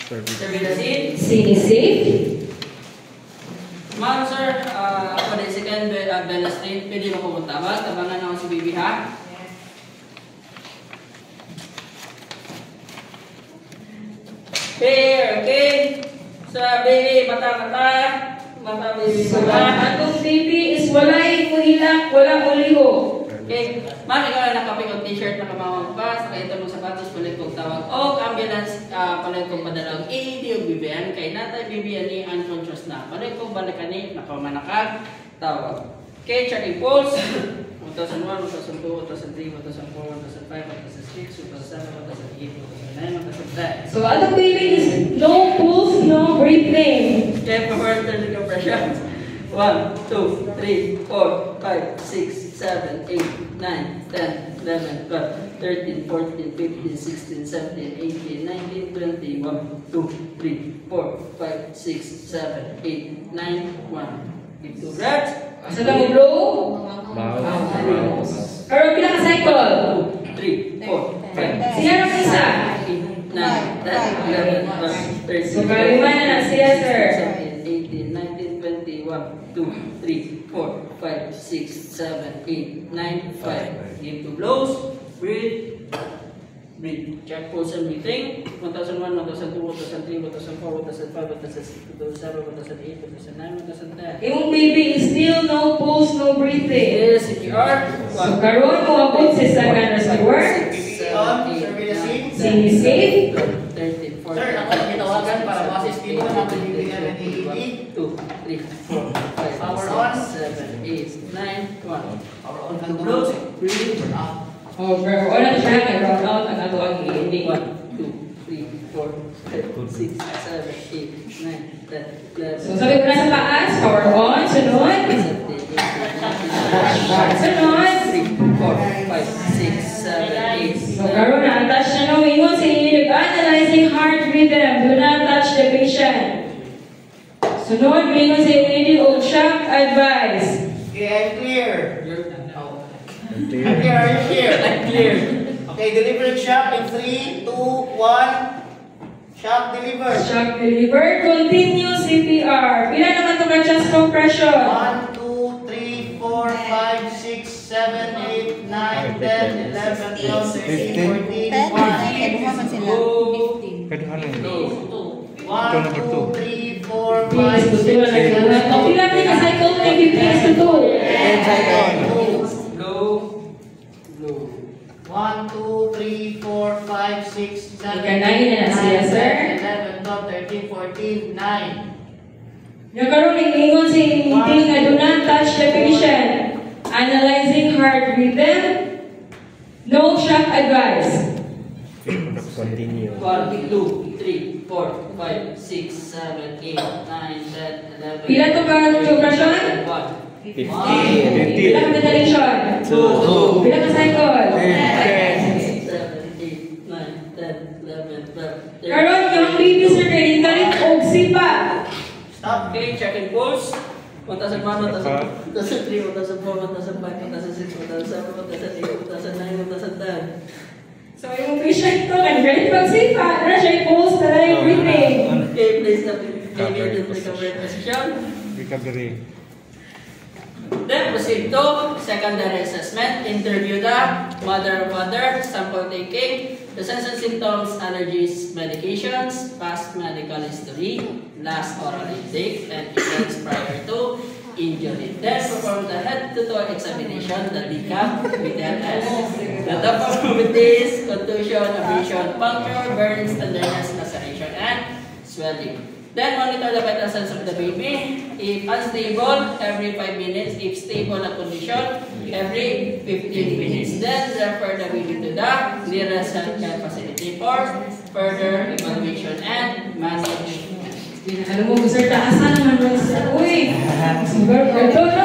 Servidasin. Sinisave. Ma'am, sir, ako din second Bella Street. Pwede mo pumunta ba? Tabangan ako si Bibi, ha? Okay. Sa baby, mata-mata. Mata, baby, So, mata. atong baby is walay muhilak, wala uliho. Okay. Ma'am, ikaw na nakaping og t-shirt na kamawang pa. Saka ito mong sapatos, palit kong tawag. O, ambulance, palit kong padalang. Di yung bibiyan. Kay natay bibiyan ni unconscious na. Palit kong balikan ni nakamanakag tawag. Okay, checking pulse. 2001, 2002, 2003, 2004, 2005, 2006, 2007, 2008, 2009, 2010. So, atong baby is no pulse, no breathing. Okay, for turn compression. 1, 2, 3, 4, 5, 6, 7, 8, 9, 10, 11, 12, 13, 14, 15, 16, 17, 18, 19, 20, 1, 2, 3, 4, 5, 6, 7, 8, 9, 1. Give 2 breaths. Asa na mo blow? Pero pila ka cycle? 2, 3, 4, 5, Siya na isa. 8, 9, 10, 11, 12, 13, So, kalima na na siya, sir. 17, 18, 19, 20, 1, 2, 3, 4, 5, 6, 7, 8, 9, 5. Give 2 blows. Breathe. Breathe. Check pulse and breathing. 1001, 1002, 1003, 1004, 1005, 1006, 2007, 2008, 2009, 2010. Yung baby is still no pulse, no breathing. Yes, CPR. So, karon mo abot sa second restore. Sinisave. 13, 14, Sir, ako na kitawagan para ma-assist dito ng bibigyan ng AED. 2, 3, 4, 5, Power on. 6, 7, 8, 9, 1. Power on ka Blows. Breathe. Turn off. Oh, pero wala siya kay round out ang ato ang ending. 1, 2, 3, 4, 5, 6, 7, 8, 9, 10, 11. So, sabi ko na sa taas, power on, sunod. 17, 18, 19, 20, Sunod. 3, 4, 5, 6, 7, 8, So, karon na, touch na no, ingon sa inyo, analyzing heart rhythm, do not touch the patient. Sunod, ingon sa inyo, og shock advice. Okay, I'm clear. I'm You're clear. Are you clear? clear. Okay, delivered shock in 3, 2, 1. Shock delivered. Shock delivered, continue CPR. Pila naman ito ka chest compression? 1, 2, 3, 4, 5, 6, 7, 8, 9, 10, 11, 12, 13, 14, 1, 2, 3, 4, 5, 6, 7, 8, Pila rin ka cycle na i-please to do. Blow. Blow. 1, 2, 3, 4, 5, 6, 7, Ikanayin na siya, sir. 11, 12, 13, 14, 9. Yung karoon, ingon sa meeting nga do not touch the patient. Analyzing heart rhythm. No shock advice. Continue. 1, 2, 3, 4, 5, 6, 7, 8, 9, 10, 11. Pila to ka operasyon? 1, 15. Pila ka ventilation? 2. Pila ka cycle? 7, 8, 9, 10, 11, 12, 13. Karoon, yung baby sir kayo, galit og sipa. Stop. Okay, check and pulse. 1,001, 1,002, 1,003, 1,004, 1,005, 1,006, 1,007, 1,008, 1,009, 1,010. So yung patient ko, galit pag sipa. Ano siya yung pulse na lang yung breathing. Okay, place the baby in recovery position. Recovery. Then proceed to secondary assessment. Interview the mother or father, sample taking, the signs and symptoms, allergies, medications, past medical history, last oral intake, and events prior to injury. Then perform the head-to-toe examination, the DCAP, with LS. The perform with this contusion, abrasion, puncture, burns, tenderness, laceration, and swelling. Then monitor the vital signs of the baby. If unstable, every 5 minutes. If stable na condition, every 15 minutes. Then refer the baby to the nearest healthcare facility for further evaluation and management. Alam mo, sir, taasan naman mo, sir. Uy! Siguro, ito, no?